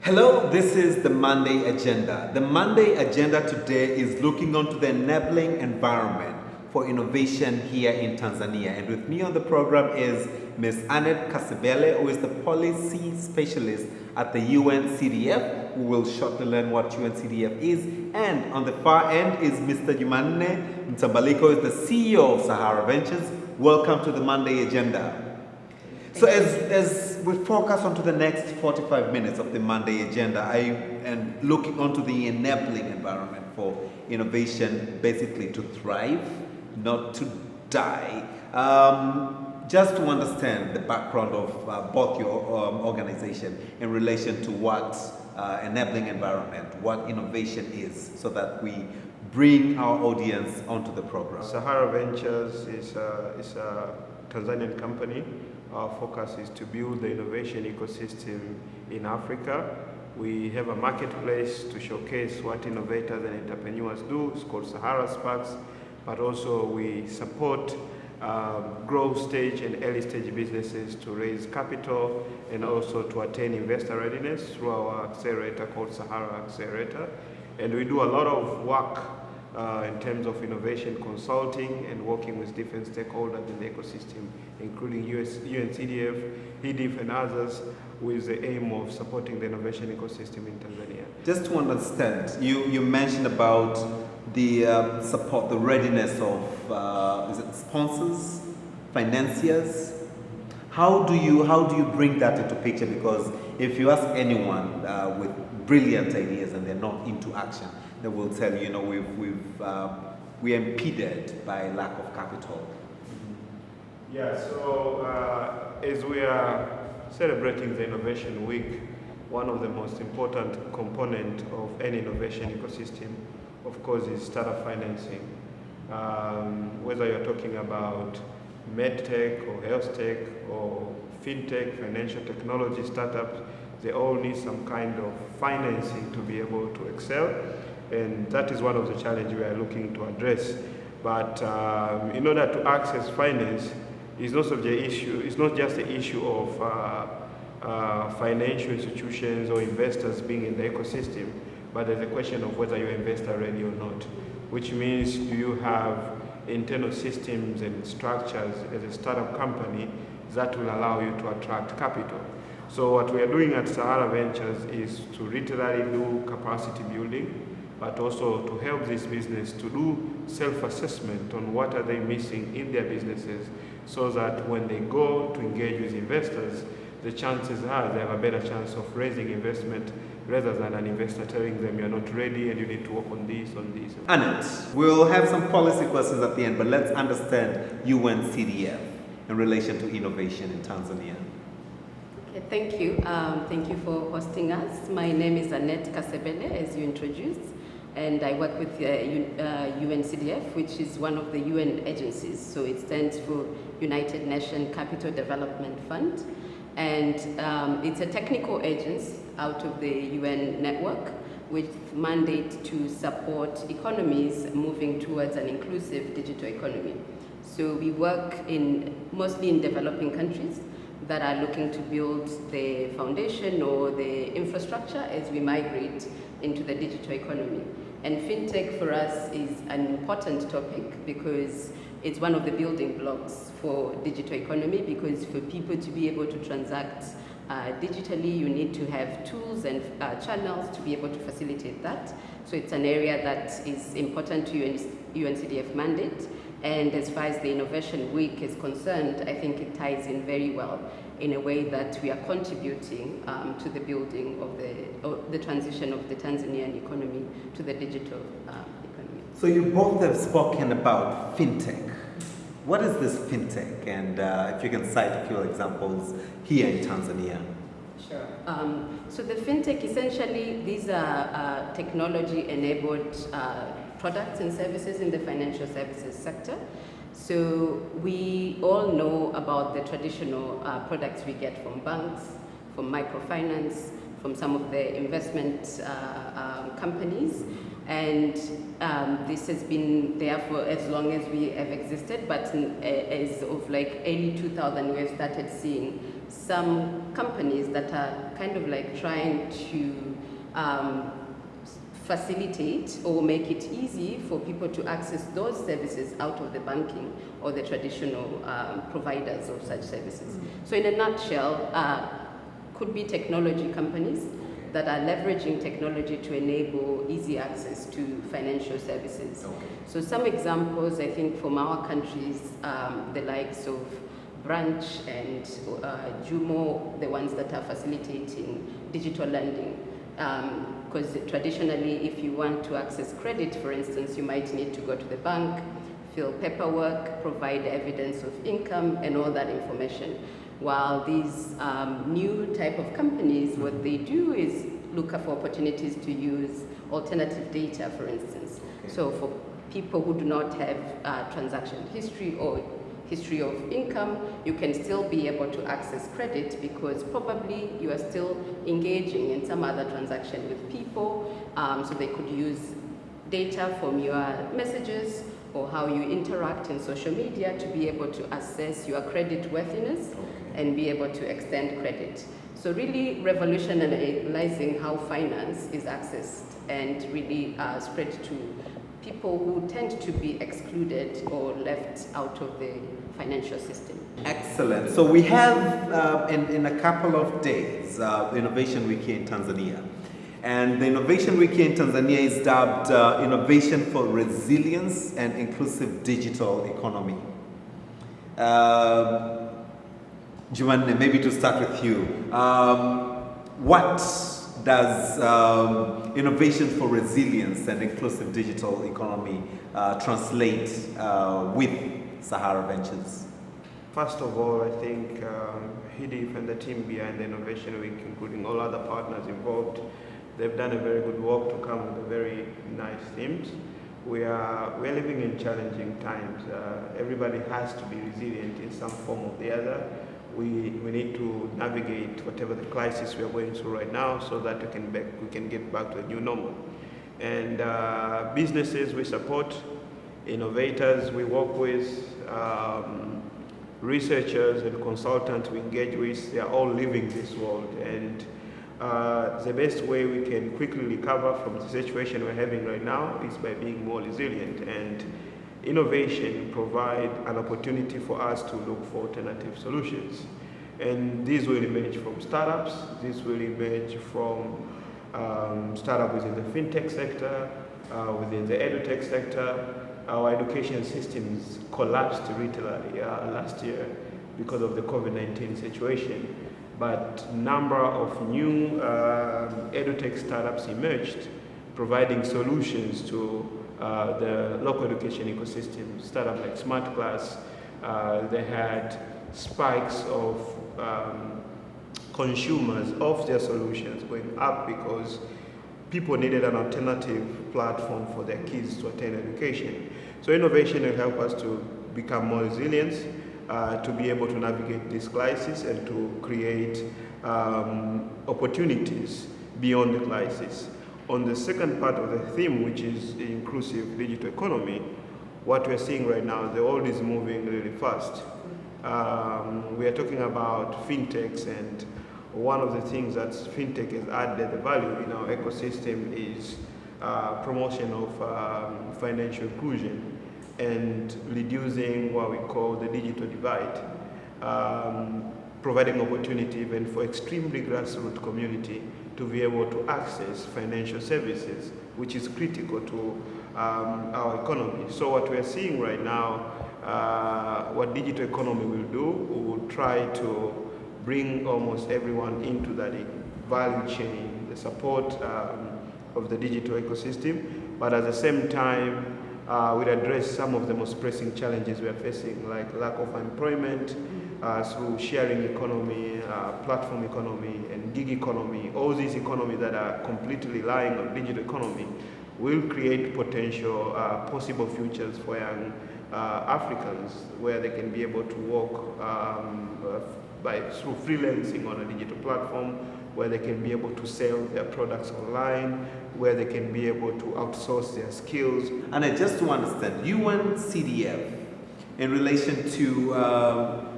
Hello, this is the Monday Agenda. The Monday Agenda today is looking onto the enabling environment for innovation here in Tanzania. And with me on the program is Ms. Annette Kasebele, who is the policy specialist at the UNCDF, who will shortly learn what UNCDF is. And on the far end is Mr. Jumanne Mtambaliko, who is the CEO of Sahara Ventures. Welcome to the Monday Agenda. So as we focus onto the next 45 minutes of the Monday Agenda, I am looking onto the enabling environment for innovation, basically to thrive, not to die. Just to understand the background of both your organization in relation to what enabling environment, what innovation is, so that we bring our audience onto the program. Sahara Ventures is a Tanzanian company. Our focus is to build the innovation ecosystem in Africa. We have a marketplace to showcase what innovators and entrepreneurs do. It's called Sahara Sparks, but also we support growth stage and early stage businesses to raise capital and also to attain investor readiness through our accelerator called Sahara Accelerator. And we do a lot of work in terms of innovation consulting and working with different stakeholders in the ecosystem, including UNCDF, HEDIF, and others, with the aim of supporting the innovation ecosystem in Tanzania. Just to understand, you mentioned about the support, the readiness of is it sponsors, financiers. How do you bring that into picture? Because if you ask anyone with brilliant ideas and they're not into action, they will tell you, we're impeded by lack of capital. Yeah, so as we are celebrating the Innovation Week, one of the most important components of any innovation ecosystem, of course, is startup financing. Whether you're talking about medtech or health tech or fintech, financial technology startups, they all need some kind of financing to be able to excel. And that is one of the challenges we are looking to address. But in order to access finance, it's not just the issue of financial institutions or investors being in the ecosystem, but there's a question of whether you're investor ready or not, which means do you have internal systems and structures as a startup company that will allow you to attract capital. So what we are doing at Sahara Ventures is to literally do capacity building, but also to help this business to do self-assessment on what are they missing in their businesses, so that when they go to engage with investors, the chances are they have a better chance of raising investment rather than an investor telling them you're not ready and you need to work on this. Annette, we'll have some policy questions at the end, but let's understand UNCDF in relation to innovation in Tanzania. Okay, thank you. Thank you for hosting us. My name is Annette Kasebele, as you introduced, and I work with UNCDF, which is one of the UN agencies. So it stands for United Nations Capital Development Fund. And it's a technical agency out of the UN network with mandate to support economies moving towards an inclusive digital economy. So we work mostly in developing countries that are looking to build the foundation or the infrastructure as we migrate into the digital economy. And fintech for us is an important topic because it's one of the building blocks for digital economy, because for people to be able to transact digitally, you need to have tools and channels to be able to facilitate that. So it's an area that is important to UNCDF mandate. And as far as the Innovation Week is concerned, I think it ties in very well in a way that we are contributing to the building of the transition of the Tanzanian economy to the digital economy. So you both have spoken about fintech. What is this fintech? And if you can cite a few examples here in Tanzania. Sure. So the fintech, essentially, these are technology-enabled products and services in the financial services sector. So we all know about the traditional products we get from banks, from microfinance, from some of the investment companies. And this has been there for as long as we have existed, but as of like early 2000, we have started seeing some companies that are kind of like trying to facilitate or make it easy for people to access those services out of the banking or the traditional providers of such services. So in a nutshell, could be technology companies that are leveraging technology to enable easy access to financial services. Okay. So some examples, I think, from our countries, the likes of Branch and Jumo, the ones that are facilitating digital lending. Because traditionally, if you want to access credit, for instance, you might need to go to the bank, fill paperwork, provide evidence of income, and all that information. While these new type of companies, what they do is look for opportunities to use alternative data, for instance. Okay. So for people who do not have transaction history or history of income, you can still be able to access credit because probably you are still engaging in some other transaction with people. So they could use data from your messages or how you interact in social media to be able to assess your credit worthiness and be able to extend credit. So really revolutionizing how finance is accessed and really spread to people who tend to be excluded or left out of the financial system. Excellent. So we have in a couple of days Innovation Week here in Tanzania. And the Innovation Week here in Tanzania is dubbed Innovation for Resilience and Inclusive Digital Economy. Jumanne, maybe to start with you. What does innovation for resilience and inclusive digital economy translate with Sahara Ventures? First of all, I think HIDIF and the team behind the Innovation Week, including all other partners involved, they've done a very good work to come with a very nice themes. We're living in challenging times. Everybody has to be resilient in some form or the other. We need to navigate whatever the crisis we are going through right now so that we can get back to a new normal. And businesses we support, innovators we work with, researchers and consultants we engage with, they are all living this world. And the best way we can quickly recover from the situation we're having right now is by being more resilient. And innovation provide an opportunity for us to look for alternative solutions. And these will emerge from startups, this will emerge from startups within the fintech sector, within the edutech sector. Our education systems collapsed literally last year because of the COVID-19 situation. But number of new edutech startups emerged, providing solutions to the local education ecosystem. Startups like Smart Class, they had spikes of consumers of their solutions going up because people needed an alternative platform for their kids to attend education. So innovation will help us to become more resilient, to be able to navigate this crisis and to create opportunities beyond the crisis. On the second part of the theme, which is the inclusive digital economy, what we're seeing right now, the world is moving really fast. We are talking about fintechs, and one of the things that fintech has added the value in our ecosystem is promotion of financial inclusion and reducing what we call the digital divide, providing opportunity even for extremely grassroots community to be able to access financial services, which is critical to our economy. So what we're seeing right now, what digital economy will do, we will try to bring almost everyone into that value chain, the support of the digital ecosystem, but at the same time, we'll address some of the most pressing challenges we are facing, like lack of employment, through sharing economy, platform economy, and gig economy. All these economies that are completely relying on digital economy will create potential, possible futures for young Africans, where they can be able to work through freelancing on a digital platform, where they can be able to sell their products online, where they can be able to outsource their skills. And just to understand, UNCDF, in relation to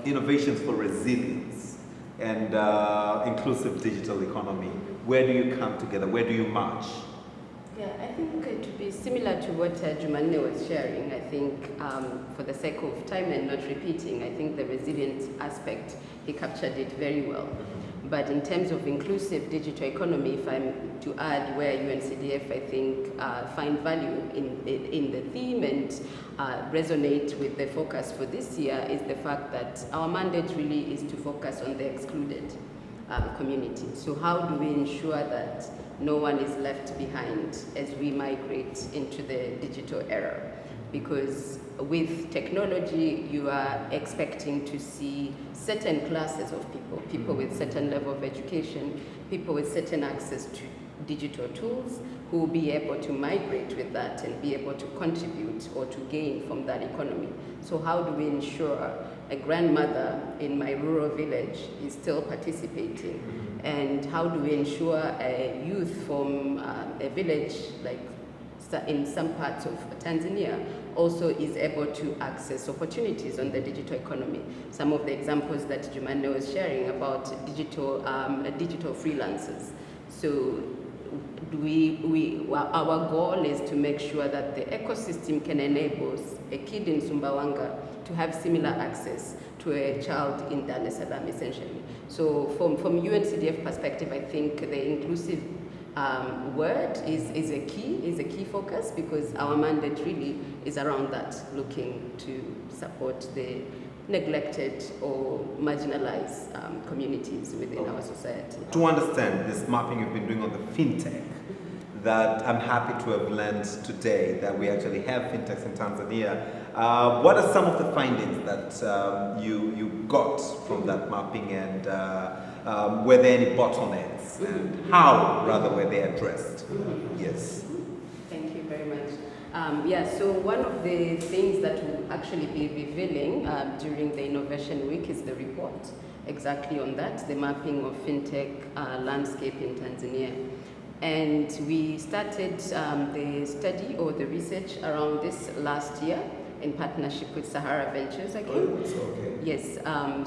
innovations for resilience, and inclusive digital economy. Where do you come together? Where do you march? Yeah, I think to be similar to what Jumanne was sharing, I think for the sake of time and not repeating, I think the resilient aspect, he captured it very well. But in terms of inclusive digital economy, if I'm to add where UNCDF, I think, find value in the theme and resonate with the focus for this year is the fact that our mandate really is to focus on the excluded community. So how do we ensure that no one is left behind as we migrate into the digital era? Because with technology, you are expecting to see certain classes of people, people with certain level of education, people with certain access to digital tools, who will be able to migrate with that and be able to contribute or to gain from that economy. So how do we ensure a grandmother in my rural village is still participating? And how do we ensure a youth from a village like in some parts of Tanzania also is able to access opportunities on the digital economy? Some of the examples that Jumanne was sharing about digital freelancers. So our goal is to make sure that the ecosystem can enable a kid in Sumbawanga to have similar access to a child in Dar es Salaam, essentially. So from UNCDF perspective, I think the inclusive word is a key focus, because our mandate really is around that, looking to support the neglected or marginalized communities within our society. To understand this mapping you've been doing on the fintech, that I'm happy to have learned today that we actually have fintechs in Tanzania. What are some of the findings that you got from that mapping, and were there any bottlenecks, and how rather were they addressed? Yes. Thank you very much. So one of the things that will actually be revealing during the Innovation Week is the report exactly on that, the mapping of fintech landscape in Tanzania. And we started the study or the research around this last year in partnership with Sahara Ventures again. Okay. Yes,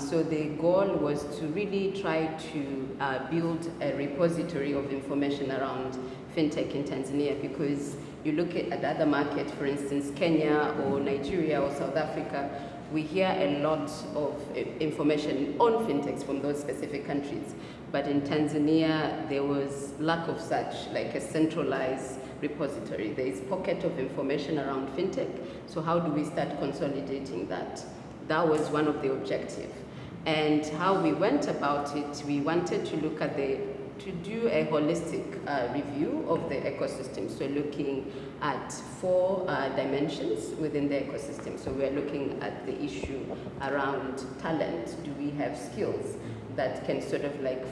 so the goal was to really try to build a repository of information around fintech in Tanzania, because you look at other markets, for instance, Kenya or Nigeria or South Africa, we hear a lot of information on fintechs from those specific countries. But in Tanzania, there was lack of such, like a centralized repository. There is pocket of information around fintech. So how do we start consolidating that? That was one of the objectives. And how we went about it, we wanted to look at to do a holistic review of the ecosystem. So looking at 4 dimensions within the ecosystem. So we're looking at the issue around talent. Do we have skills that can sort of like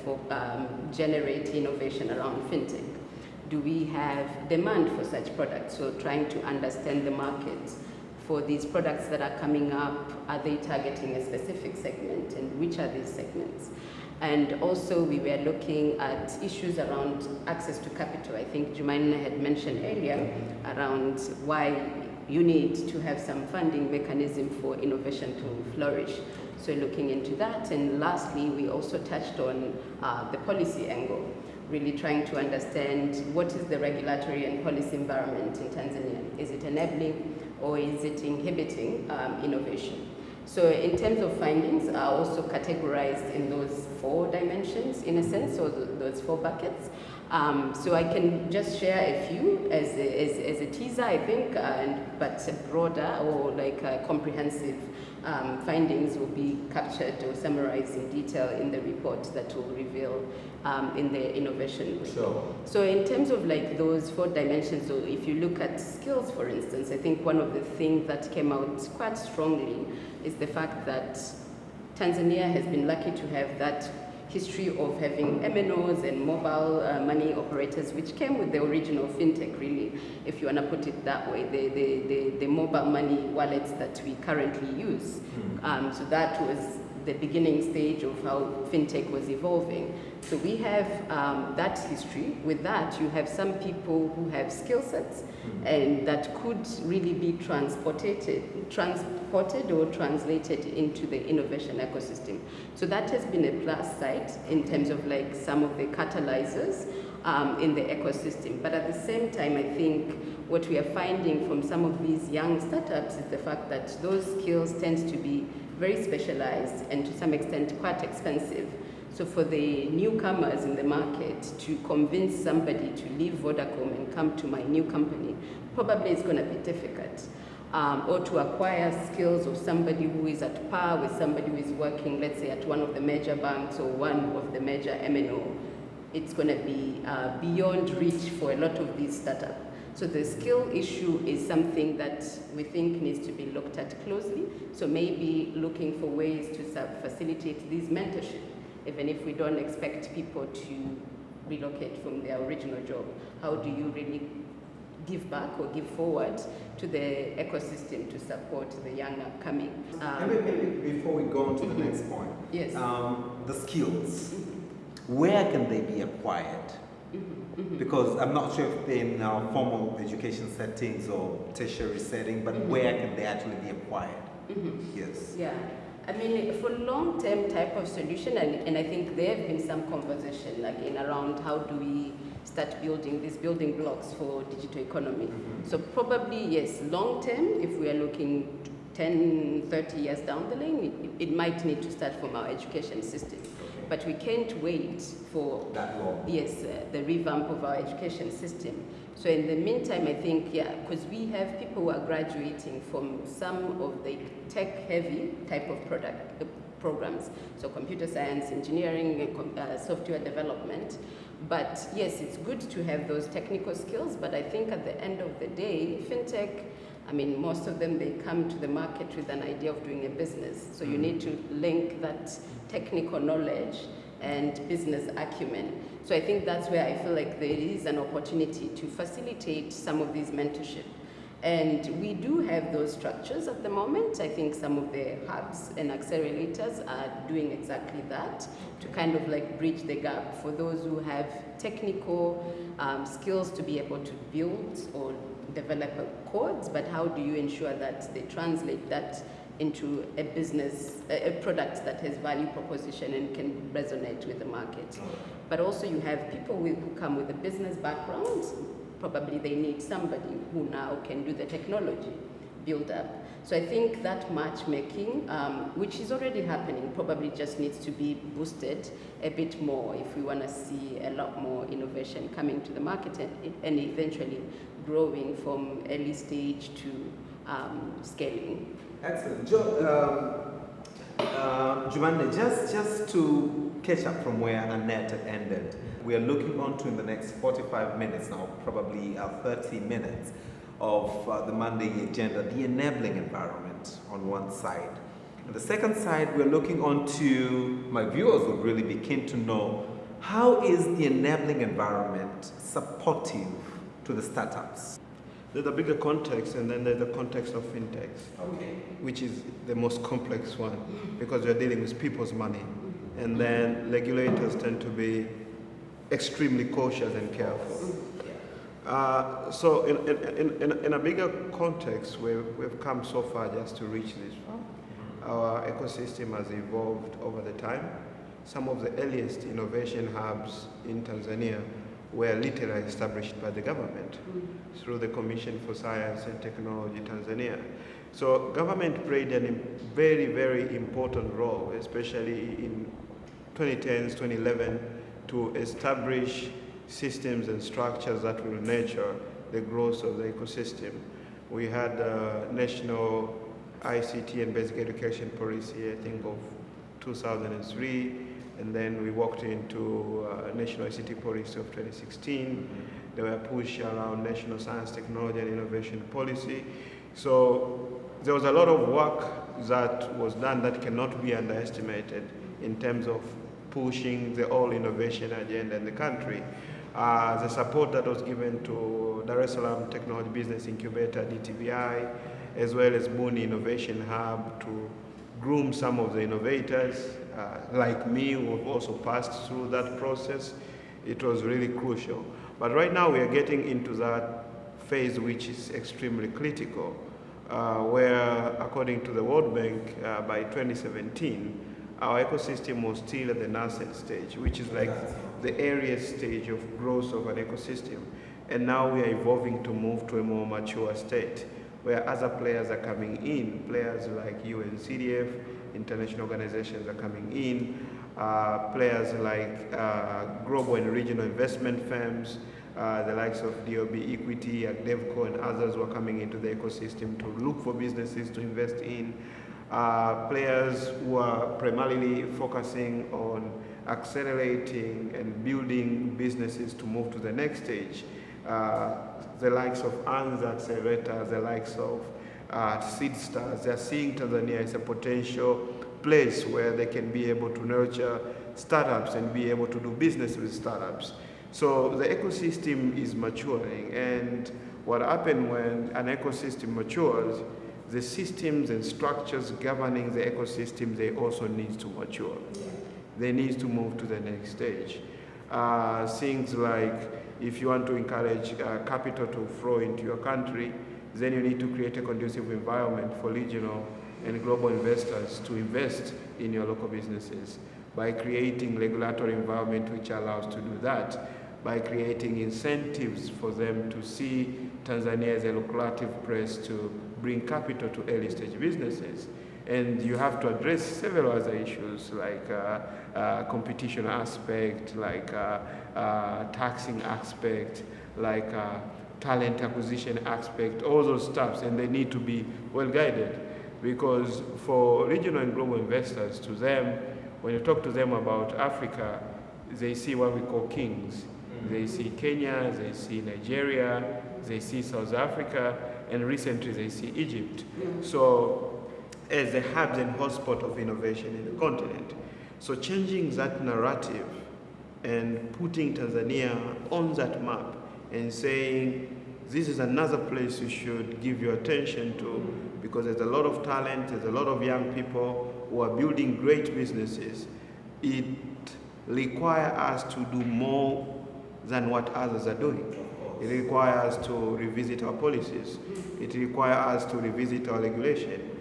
generate innovation around fintech? Do we have demand for such products? So trying to understand the market for these products that are coming up. Are they targeting a specific segment, and which are these segments? And also we were looking at issues around access to capital. I think Jumaina had mentioned earlier around why you need to have some funding mechanism for innovation to flourish. So looking into that. And lastly, we also touched on the policy angle, really trying to understand what is the regulatory and policy environment in Tanzania. Is it enabling or is it inhibiting innovation? So in terms of findings, are also categorized in those 4 dimensions, in a sense, or those 4 buckets. So I can just share a few as a teaser, I think, but broader or like comprehensive findings will be captured or summarized in detail in the report that will reveal in the innovation week. Sure. So in terms of like those 4 dimensions, so if you look at skills, for instance, I think one of the things that came out quite strongly is the fact that Tanzania has been lucky to have that history of having MNOs and mobile money operators, which came with the original fintech, really, if you want to put it that way, the mobile money wallets that we currently use. So that was the beginning stage of how fintech was evolving. So we have that history. With that, you have some people who have skill sets and that could really be transported or translated into the innovation ecosystem. So that has been a plus side in terms of like some of the catalyzers in the ecosystem. But at the same time, I think what we are finding from some of these young startups is the fact that those skills tend to be very specialized and to some extent quite expensive. So for the newcomers in the market to convince somebody to leave Vodacom and come to my new company, probably it's going to be difficult. Or to acquire skills of somebody who is at par with somebody who is working, let's say, at one of the major banks or one of the major MNO. It's going to be beyond reach for a lot of these startups. So the skill issue is something that we think needs to be looked at closely. So maybe looking for ways to facilitate these mentorship, even if we don't expect people to relocate from their original job. How do you really give back or give forward to the ecosystem to support the young upcoming? Maybe before we go on to the next point, yes. The skills, where can they be acquired? Because I'm not sure if they're in formal education settings or tertiary setting, but where can they actually be acquired? Yes. Yeah. I mean, for long-term type of solution, and I think there have been some conversation again around how do we start building these building blocks for digital economy. So probably, yes, long-term, if we are looking 10, 30 years down the lane, it might need to start from our education system. But we can't wait for that long. Yes, the revamp of our education system. So in the meantime, I think, yeah, because we have people who are graduating from some of the tech-heavy type of programs, so computer science, engineering, software development. But yes, it's good to have those technical skills, but I think at the end of the day, fintech, I mean, most of them, they come to the market with an idea of doing a business. So you need to link that technical knowledge and business acumen. So I think that's where I feel like there is an opportunity to facilitate some of these mentorship. And we do have those structures at the moment. I think some of the hubs and accelerators are doing exactly that to kind of like bridge the gap for those who have technical skills to be able to build or develop codes, but how do you ensure that they translate that into a business, a product that has value proposition and can resonate with the market. But also you have people who come with a business background. Probably they need somebody who now can do the technology build up. So I think that matchmaking, which is already happening, probably just needs to be boosted a bit more if we want to see a lot more innovation coming to the market and eventually growing from early stage to scaling. Excellent. Giovanni, just to catch up from where Annette had ended, we are looking on to in the next 45 minutes now, probably 30 minutes of the Monday agenda, the enabling environment on one side. On the second side, we're looking on to, my viewers would really be keen to know, how is the enabling environment supportive to the startups? There's a bigger context, and then there's the context of fintechs, which is the most complex one, because you're dealing with people's money. And then regulators tend to be extremely cautious and careful. So in a bigger context, we've come so far just to reach this far. Our ecosystem has evolved over the time. Some of the earliest innovation hubs in Tanzania were literally established by the government through the Commission for Science and Technology Tanzania. So government played a very, very important role, especially in 2010s, 2011, to establish systems and structures that will nurture the growth of the ecosystem. We had national ICT and basic education policy, I think of 2003, and then we walked into national ICT policy of 2016. There were push around national science, technology, and innovation policy. So there was a lot of work that was done that cannot be underestimated in terms of pushing the whole innovation agenda in the country. The support that was given to Dar es Salaam Technology Business Incubator, DTBI, as well as Buni Innovation Hub to groom some of the innovators like me who have also passed through that process. It was really crucial. But right now we are getting into that phase which is extremely critical, where according to the World Bank, by 2017, our ecosystem was still at the nascent stage, which is like the earliest stage of growth of an ecosystem. And now we are evolving to move to a more mature state, where other players are coming in, players like UNCDF, international organizations are coming in, players like global and regional investment firms, the likes of DOB Equity, Agdevco, and others who are coming into the ecosystem to look for businesses to invest in. Players who are primarily focusing on accelerating and building businesses to move to the next stage. The likes of ANZ accelerators, the likes of Seed Stars, they're seeing Tanzania as a potential place where they can be able to nurture startups and be able to do business with startups. So the ecosystem is maturing, and what happens when an ecosystem matures, the systems and structures governing the ecosystem, they also need to mature. They need to move to the next stage. Things like if you want to encourage capital to flow into your country, then you need to create a conducive environment for regional and global investors to invest in your local businesses by creating regulatory environment which allows to do that, by creating incentives for them to see Tanzania as a lucrative place to bring capital to early stage businesses. And you have to address several other issues like competition aspect, like taxing aspect, like talent acquisition aspect, all those stuffs, and they need to be well guided. Because for regional and global investors, to them, when you talk to them about Africa, they see what we call kings. They see Kenya, they see Nigeria, they see South Africa, and recently they see Egypt. So as the hubs and hotspot of innovation in the continent. So changing that narrative and putting Tanzania on that map and saying, this is another place you should give your attention to, because there's a lot of talent, there's a lot of young people who are building great businesses. It requires us to do more than what others are doing. It requires us to revisit our policies. It requires us to revisit our regulation.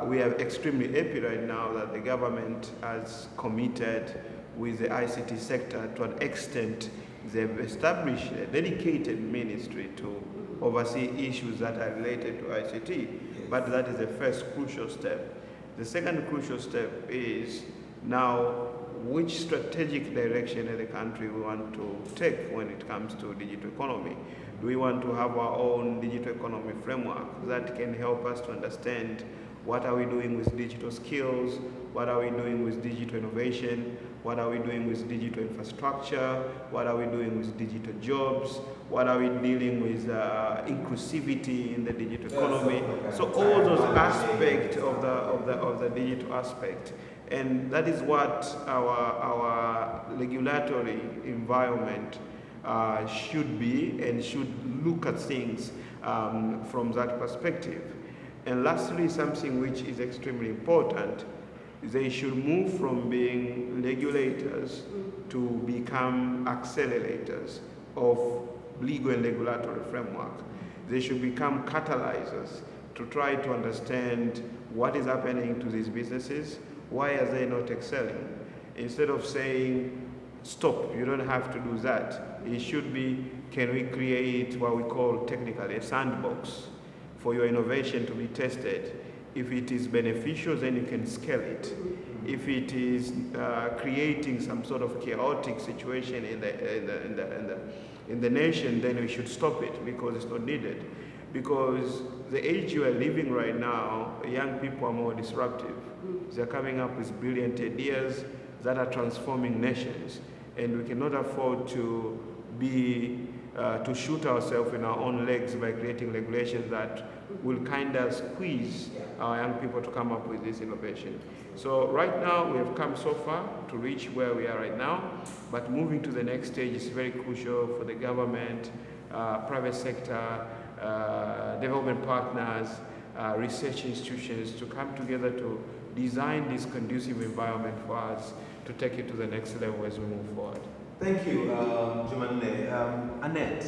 We are extremely happy right now that the government has committed with the ICT sector to an extent. They've established a dedicated ministry to oversee issues that are related to ICT, but that is the first crucial step. The second crucial step is now which strategic direction in the country we want to take when it comes to digital economy. Do we want to have our own digital economy framework that can help us to understand what are we doing with digital skills, what are we doing with digital innovation, what are we doing with digital infrastructure, what are we doing with digital jobs, what are we dealing with inclusivity in the digital economy. So all those aspects of the digital aspect. And that is what our regulatory environment should be, and should look at things from that perspective. And lastly, something which is extremely important, they should move from being regulators to become accelerators of legal and regulatory framework. They should become catalyzers to try to understand what is happening to these businesses, why are they not excelling? Instead of saying, stop, you don't have to do that. It should be, can we create what we call technically a sandbox for your innovation to be tested? If it is beneficial, then you can scale it. If it is creating some sort of chaotic situation in the nation, then we should stop it because it's not needed. Because the age you are living right now, young people are more disruptive. They're coming up with brilliant ideas that are transforming nations, and we cannot afford to shoot ourselves in our own legs by creating regulations that will kind of squeeze our young people to come up with this innovation. So right now we have come so far to reach where we are right now, but moving to the next stage is very crucial for the government, private sector, development partners, research institutions to come together to design this conducive environment for us to take it to the next level as we move forward. Thank you, Jumanne. Annette,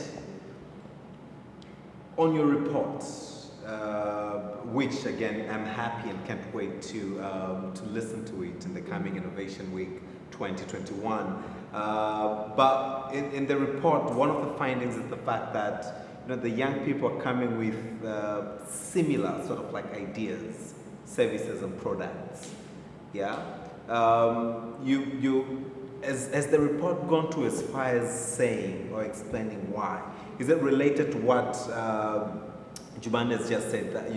on your report, which again I'm happy and can't wait to listen to it in the coming Innovation Week 2021. But in the report, one of the findings is the fact that the young people are coming with similar sort of like ideas, services, and products. Yeah. Has the report gone to as far as saying or explaining why? Is it related to what Juman has just said, that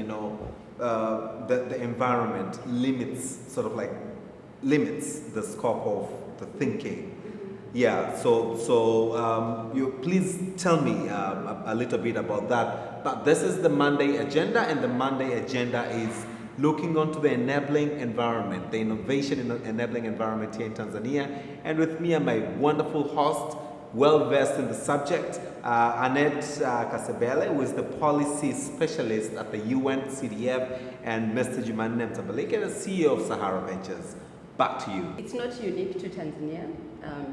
the environment limits the scope of the thinking? Yeah. So you please tell me a little bit about that. But this is the Monday agenda, and the Monday agenda is looking onto the enabling environment, the innovation in the enabling environment here in Tanzania. And with me are my wonderful host, well-versed in the subject, Annette Kasebele, who is the policy specialist at the UN CDF, and Mr. Jumanne Mtabalike, the CEO of Sahara Ventures. Back to you. It's not unique to Tanzania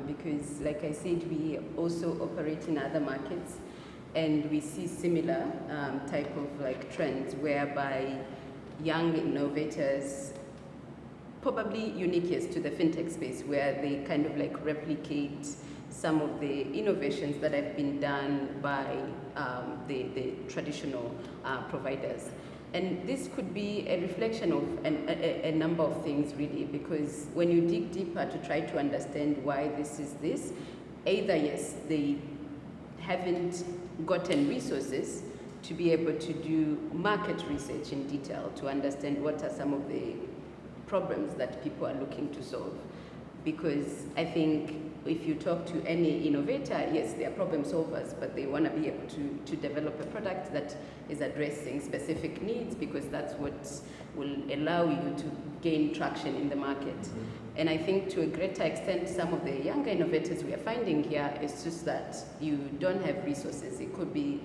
because, like I said, we also operate in other markets, and we see similar type of like trends whereby young innovators, probably unique yes to the fintech space, where they kind of like replicate some of the innovations that have been done by the traditional providers. And this could be a reflection of a number of things really, because when you dig deeper to try to understand why this is this, either yes, they haven't gotten resources to be able to do market research in detail to understand what are some of the problems that people are looking to solve. Because I think if you talk to any innovator, yes, they are problem solvers, but they want to be able to develop a product that is addressing specific needs, because that's what will allow you to gain traction in the market. And I think to a greater extent, some of the younger innovators we are finding here, it's just that you don't have resources. It could be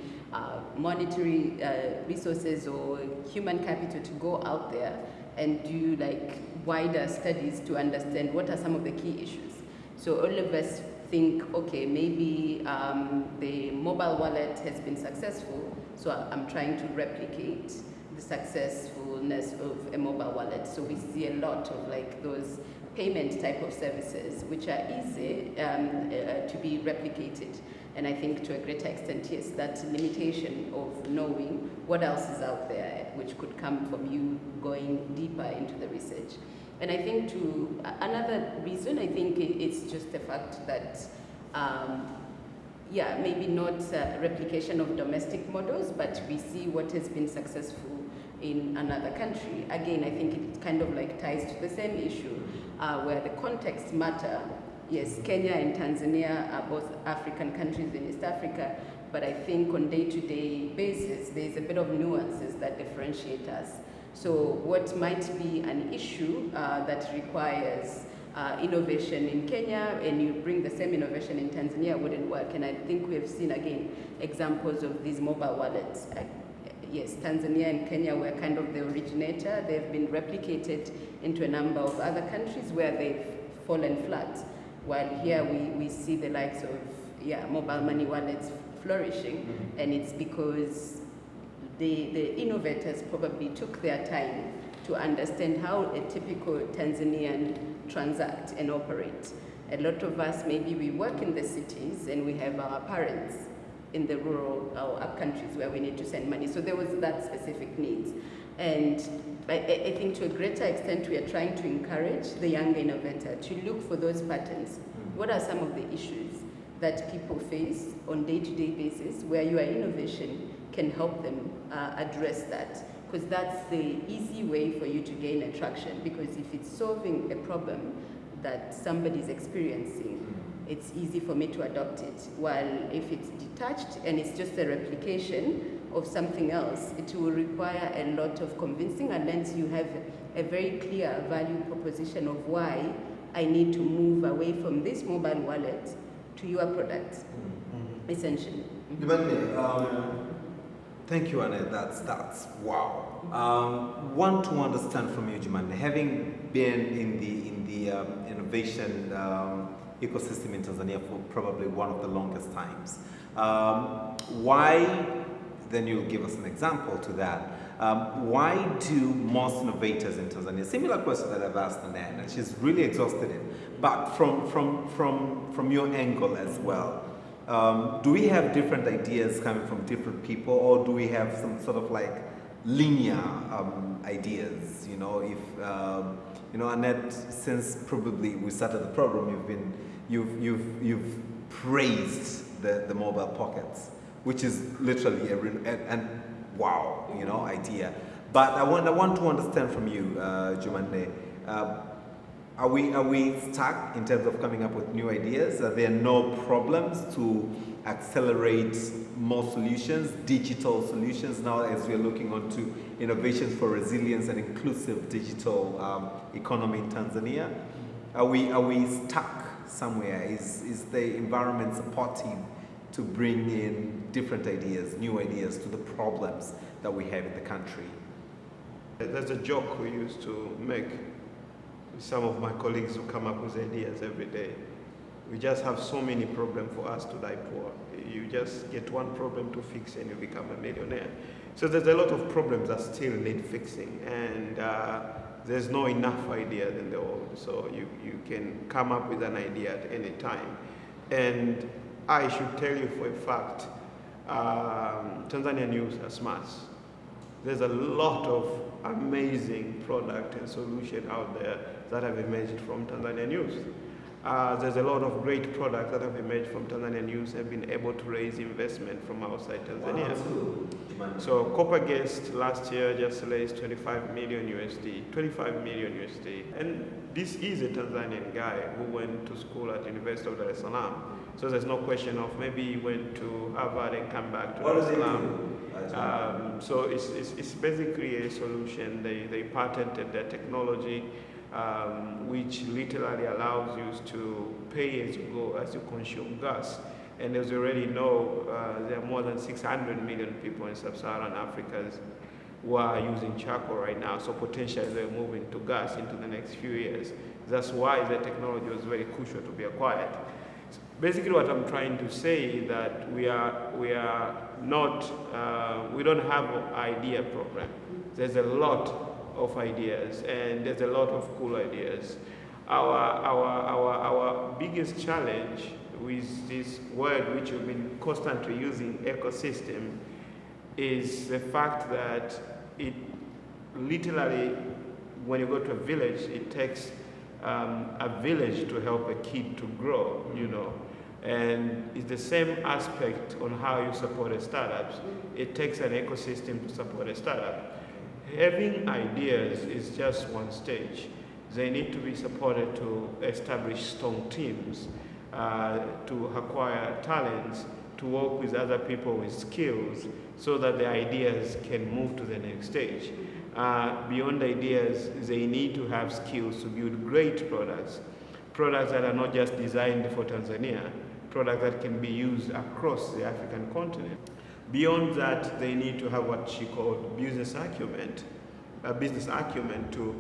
monetary resources or human capital to go out there and do like wider studies to understand what are some of the key issues. So all of us think, okay, maybe the mobile wallet has been successful, so I'm trying to replicate the successfulness of a mobile wallet. So we see a lot of like those payment type of services which are easy to be replicated. And I think to a greater extent, yes, that limitation of knowing what else is out there, which could come from you going deeper into the research. And I think to another reason, I think it's just the fact that, yeah, maybe not replication of domestic models, but we see what has been successful in another country. Again, I think it kind of like ties to the same issue where the context matter. Yes, Kenya and Tanzania are both African countries in East Africa, but I think on day-to-day basis, there's a bit of nuances that differentiate us. So what might be an issue that requires innovation in Kenya, and you bring the same innovation in Tanzania, wouldn't work. And I think we have seen, again, examples of these mobile wallets. Yes, Tanzania and Kenya were kind of the originator. They've been replicated into a number of other countries where they've fallen flat. While here we see the likes of mobile money wallets flourishing, and it's because the innovators probably took their time to understand how a typical Tanzanian transact and operate. A lot of us, maybe we work in the cities and we have our parents in the rural or up countries where we need to send money. So there was that specific needs. And I think to a greater extent, we are trying to encourage the young innovator to look for those patterns. What are some of the issues that people face on day-to-day basis where your innovation can help them address that? Because that's the easy way for you to gain attraction. Because if it's solving a problem that somebody's experiencing, it's easy for me to adopt it. While if it's detached and it's just a replication of something else, it will require a lot of convincing unless you have a very clear value proposition of why I need to move away from this mobile wallet to your product, essentially. Thank you, Annette. That's wow. Want to understand from you, Jumanne, having been in the innovation ecosystem in Tanzania for probably one of the longest times. Why? Then you'll give us an example to that. Why do most innovators in Tanzania? Similar question that I've asked Annette, and she's really exhausted it. But from your angle as well. Do we have different ideas coming from different people, or do we have some sort of like linear ideas? You know, if you know, Annette, since probably we started the program, you've praised the mobile pockets, which is literally and wow, you know, idea. But I want to understand from you, Jumande. Are we stuck in terms of coming up with new ideas? Are there no problems to accelerate more solutions, digital solutions now as we're looking onto innovations for resilience and inclusive digital economy in Tanzania? Are we stuck somewhere? Is the environment supportive to bring in different ideas, new ideas to the problems that we have in the country? There's a joke we used to make. Some of my colleagues who come up with ideas every day. We just have so many problems for us to die poor. You just get one problem to fix and you become a millionaire. So there's a lot of problems that still need fixing, and there's no enough ideas in the world. So you can come up with an idea at any time. And I should tell you for a fact, Tanzanian youth are smart. There's a lot of amazing product and solution out there that have emerged from Tanzanian youth. There's a lot of great products that have emerged from Tanzanian youth and have been able to raise investment from outside Tanzania. So Copperguest last year just raised 25 million USD, 25 million USD. And this is a Tanzanian guy who went to school at University of Dar es Salaam. So there's no question of maybe he went to Harvard and come back to Dar es Salaam. So it's basically a solution. They patented their technology, which literally allows you to pay as you go, as you consume gas. And as you already know, there are more than 600 million people in sub-Saharan Africa who are using charcoal right now. So potentially they're moving to gas into the next few years. That's why the technology was very crucial to be acquired. Basically, what I'm trying to say is that we don't have an idea problem. There's a lot of ideas, and there's a lot of cool ideas. Our biggest challenge with this word, which we've been constantly using, ecosystem, is the fact that it literally, when you go to a village, it takes a village to help a kid to grow, you know. And it's the same aspect on how you support a startup. It takes an ecosystem to support a startup. Having ideas is just one stage. They need to be supported to establish strong teams, to acquire talents, to work with other people with skills so that the ideas can move to the next stage. Beyond ideas, they need to have skills to build great products that are not just designed for Tanzania, products that can be used across the African continent. Beyond that, they need to have what she called business acumen to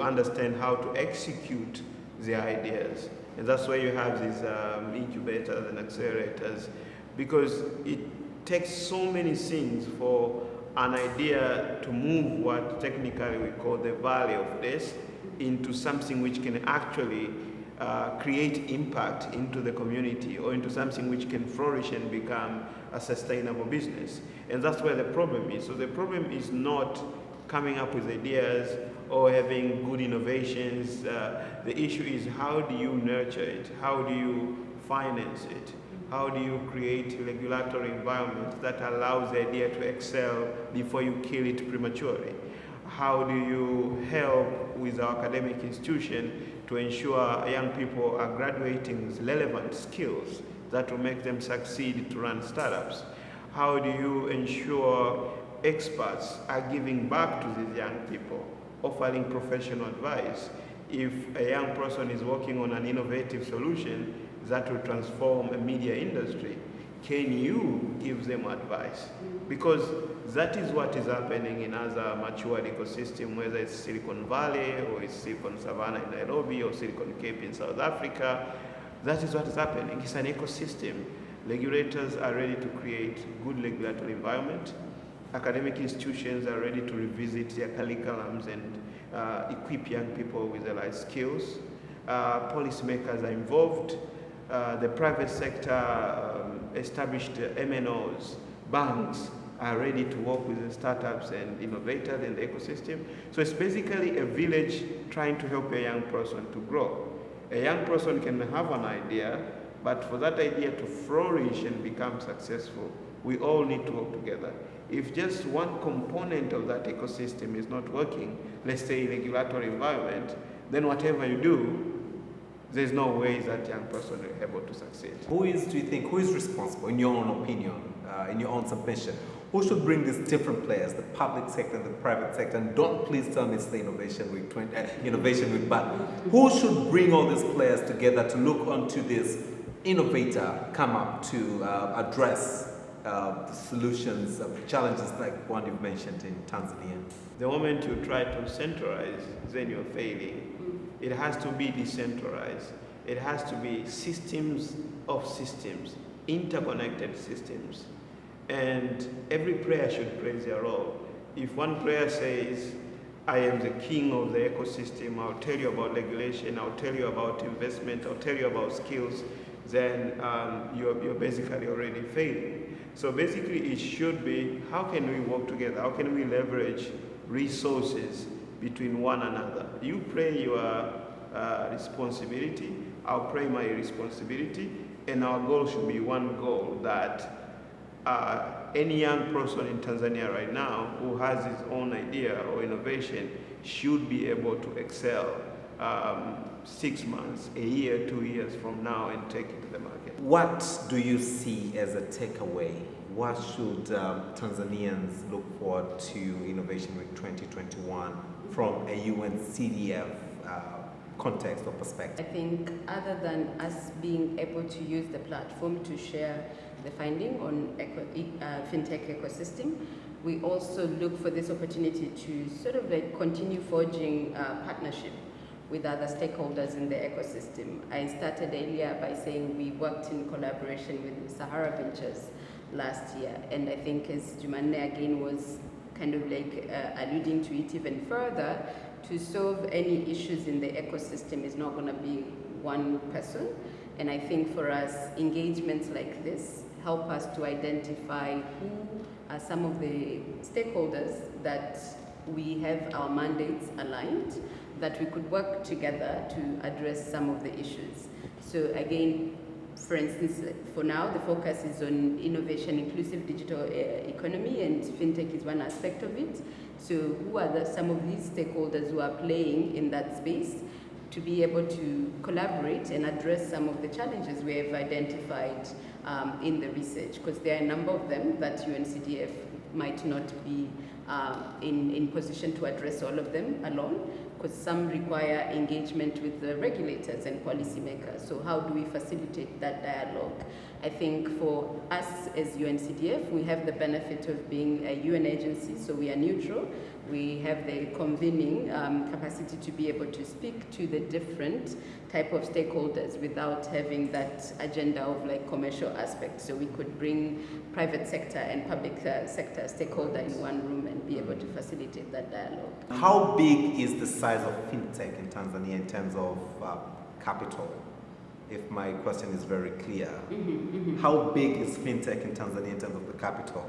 understand how to execute their ideas. And that's why you have these incubators and accelerators, because it takes so many things for an idea to move what technically we call the valley of this into something which can actually create impact into the community, or into something which can flourish and become a sustainable business. And that's where the problem is. So the problem is not coming up with ideas or having good innovations. The issue is, how do you nurture it? How do you finance it? How do you create a regulatory environment that allows the idea to excel before you kill it prematurely? How do you help with our academic institution to ensure young people are graduating with relevant skills that will make them succeed to run startups? How do you ensure experts are giving back to these young people, offering professional advice? If a young person is working on an innovative solution that will transform a media industry, can you give them advice? Because that is what is happening in other matured ecosystem, whether it's Silicon Valley or it's Silicon Savannah in Nairobi or Silicon Cape in South Africa. That is what is happening. It's an ecosystem. Regulators are ready to create good regulatory environment. Academic institutions are ready to revisit their curriculums and equip young people with the right skills. Policymakers are involved. The private sector established MNOs, banks are ready to work with the startups and innovators in the ecosystem. So it's basically a village trying to help a young person to grow. A young person can have an idea, but for that idea to flourish and become successful, we all need to work together. If just one component of that ecosystem is not working, let's say regulatory environment, then whatever you do, there's no way that young person will be able to succeed. Do you think, who is responsible, in your own opinion, in your own submission? Who should bring these different players, the public sector, the private sector? And don't please tell me it's the Innovation Week, but who should bring all these players together to look onto this innovator, come up to address the solutions of challenges like one you've mentioned in Tanzania? The moment you try to centralize, then you're failing. It has to be decentralized. It has to be systems of systems, interconnected systems. And every player should play their role. If one player says, I am the king of the ecosystem, I'll tell you about regulation, I'll tell you about investment, I'll tell you about skills, then you're basically already failing. So basically it should be, how can we work together? How can we leverage resources between one another? You play your responsibility, I'll play my responsibility, and our goal should be one goal, that any young person in Tanzania right now who has his own idea or innovation should be able to excel 6 months, a year, 2 years from now and take it to the market. What do you see as a takeaway? What should Tanzanians look forward to Innovation Week 2021 from a UNCDF context or perspective? I think other than us being able to use the platform to share the finding on fintech ecosystem, we also look for this opportunity to sort of like continue forging partnership with other stakeholders in the ecosystem. I started earlier by saying we worked in collaboration with Sahara Ventures last year, and I think as Jumanne again was kind of like alluding to it even further, to solve any issues in the ecosystem is not going to be one person. And I think for us, engagements like this help us to identify who are some of the stakeholders that we have our mandates aligned, that we could work together to address some of the issues. So again, for instance, for now, the focus is on innovation, inclusive digital economy, and fintech is one aspect of it. So who are some of these stakeholders who are playing in that space to be able to collaborate and address some of the challenges we have identified in the research? Because there are a number of them that UNCDF might not be in position to address all of them alone, because some require engagement with the regulators and policymakers. So how do we facilitate that dialogue? I think for us as UNCDF, we have the benefit of being a UN agency, so we are neutral. We have the convening capacity to be able to speak to the different type of stakeholders without having that agenda of like commercial aspects. So we could bring private sector and public sector stakeholder in one room and be able to facilitate that dialogue. How big is the size of fintech in Tanzania in terms of capital? If my question is very clear. How big is fintech in Tanzania in terms of the capital?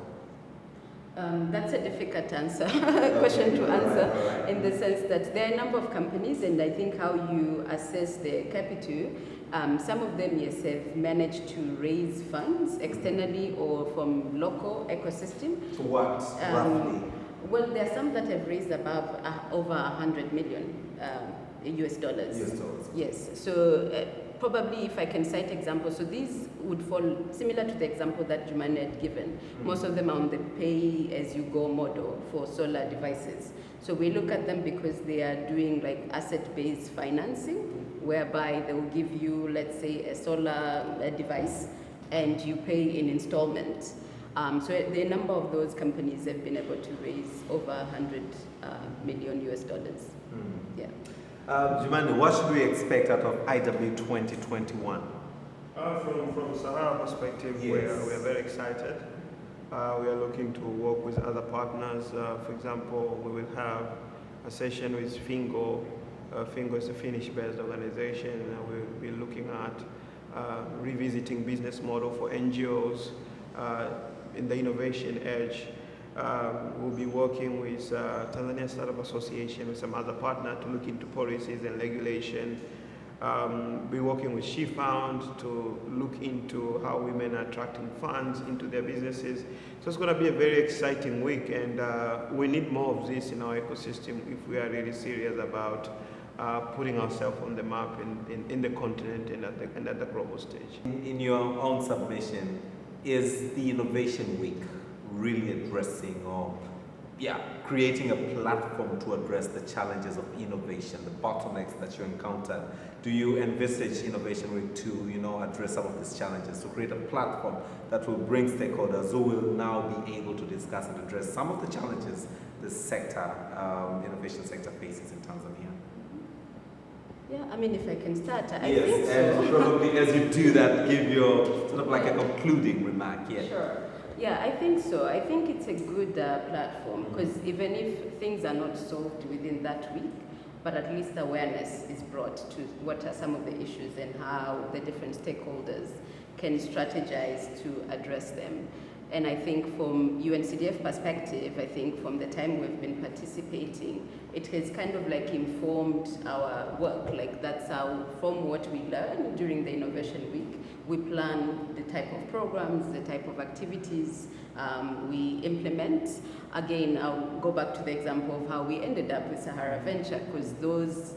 That's a difficult question to answer, in the sense that there are a number of companies, and I think how you assess the capital, some of them, yes, have managed to raise funds externally or from local ecosystem. So what, roughly? Well, there are some that have raised above over 100 million US dollars. US dollars. Yes, so probably if I can cite examples, so these would fall similar to the example that Jumanne had given. Most of them are on the pay-as-you-go model for solar devices. So we look at them because they are doing like asset-based financing, whereby they will give you, let's say, a solar device, and you pay in installments. So the number of those companies have been able to raise over 100 million US dollars. Yeah. Jumanne, what should we expect out of IW 2021? From Sahara perspective, Yes. we are very excited. We are looking to work with other partners. For example, we will have a session with Fingo. Fingo is a Finnish-based organization. We'll be looking at revisiting business model for NGOs in the innovation edge. We'll be working with Tanzania Startup Association with some other partner to look into policies and regulation. Be working with She Found to look into how women are attracting funds into their businesses. So it's going to be a very exciting week, and we need more of this in our ecosystem if we are really serious about putting ourselves on the map in the continent and at the global stage. In your own submission, is the Innovation Week really addressing or creating a platform to address the challenges of innovation, the bottlenecks that you encounter? Do you envisage Innovation Week to, address some of these challenges, to create a platform that will bring stakeholders who will now be able to discuss and address some of the challenges the sector, innovation sector faces in Tanzania? Yeah, I mean, if I can start, I think Yes, so. and probably as you do that, give your sort of like a concluding remark. Yeah. Sure. Yeah, I think so. I think it's a good platform because even if things are not solved within that week, but at least awareness is brought to what are some of the issues and how the different stakeholders can strategize to address them. And I think from UNCDF perspective, I think from the time we've been participating, it has kind of like informed our work. Like that's how, from what we learn during the Innovation Week, we plan the type of programs, the type of activities we implement. Again, I'll go back to the example of how we ended up with Sahara Venture, because those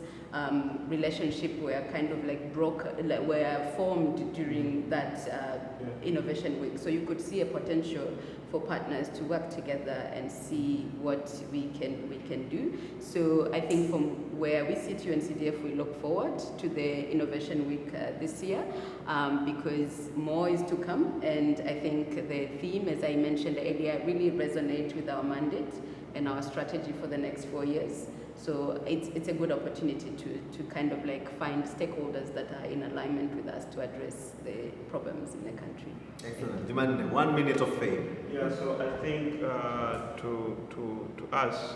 relationships were kind of like were formed during that Innovation Week. So you could see a potential for partners to work together and see what we can do. So I think from where we sit UNCDF, we look forward to the Innovation Week this year because more is to come. And I think the theme, as I mentioned earlier, really resonates with our mandate and our strategy for the next 4 years. So it's a good opportunity to kind of like find stakeholders that are in alignment with us to address the problems in the country. Excellent. Jumanne, 1 minute of fame. Yeah, so I think to us,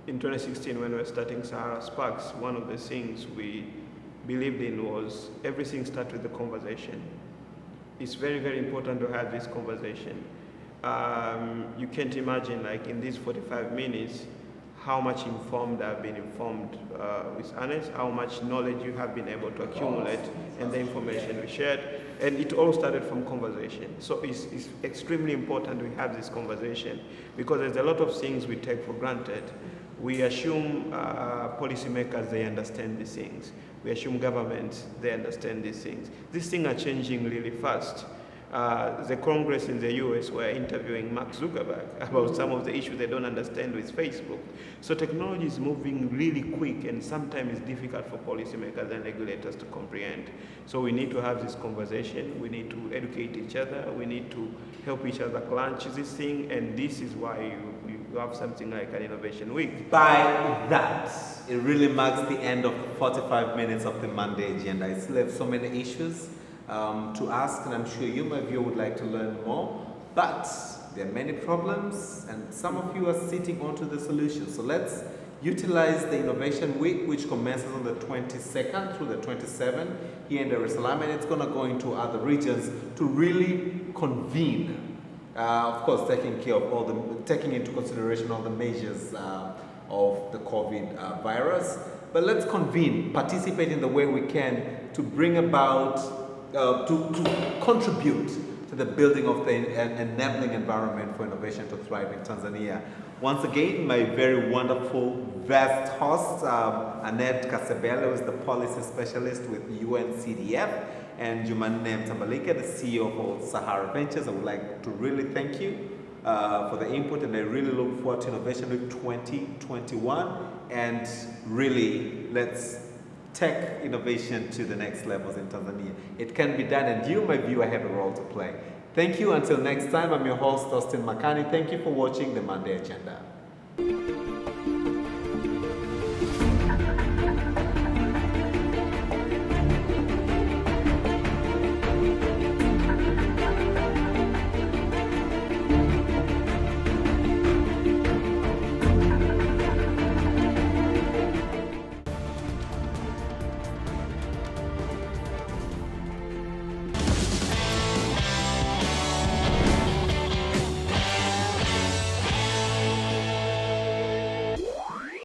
in 2016 when we were starting Sahara Sparks, one of the things we believed in was everything starts with the conversation. It's very, very important to have this conversation. You can't imagine, like in these 45 minutes, how much informed I've been informed with Ernest, how much knowledge you have been able to accumulate, and the information we shared. And it all started from conversation. So it's extremely important we have this conversation because there's a lot of things we take for granted. We assume policymakers, they understand these things. We assume governments, they understand these things. These things are changing really fast. The Congress in the US were interviewing Mark Zuckerberg about some of the issues they don't understand with Facebook. So technology is moving really quick and sometimes it's difficult for policymakers and regulators to comprehend. So we need to have this conversation, we need to educate each other, we need to help each other launch this thing, and this is why you have something like an Innovation Week. By that, it really marks the end of 45 minutes of the Monday agenda. I still have so many issues to ask, and I'm sure you, my viewer, would like to learn more, but there are many problems and some of you are sitting onto the solutions. So let's utilize the Innovation Week, which commences on the 22nd through the 27th here in Dar es Salaam, and it's going to go into other regions to really convene, of course taking into consideration all the measures of the COVID virus, but let's convene, participate in the way we can to bring about to contribute to the building of the enabling environment for innovation to thrive in Tanzania. Once again, my very wonderful, vast host, Annette Kasebele, who is the policy specialist with UNCDF, and Jumanne Mtambalike, the CEO for Sahara Ventures. I would like to really thank you for the input, and I really look forward to Innovation Week 2021, and really let's tech innovation to the next levels in Tanzania. It can be done, and you, my viewer, have a role to play. Thank you. Until next time, I'm your host, Austin Makani. Thank you for watching the Monday Agenda.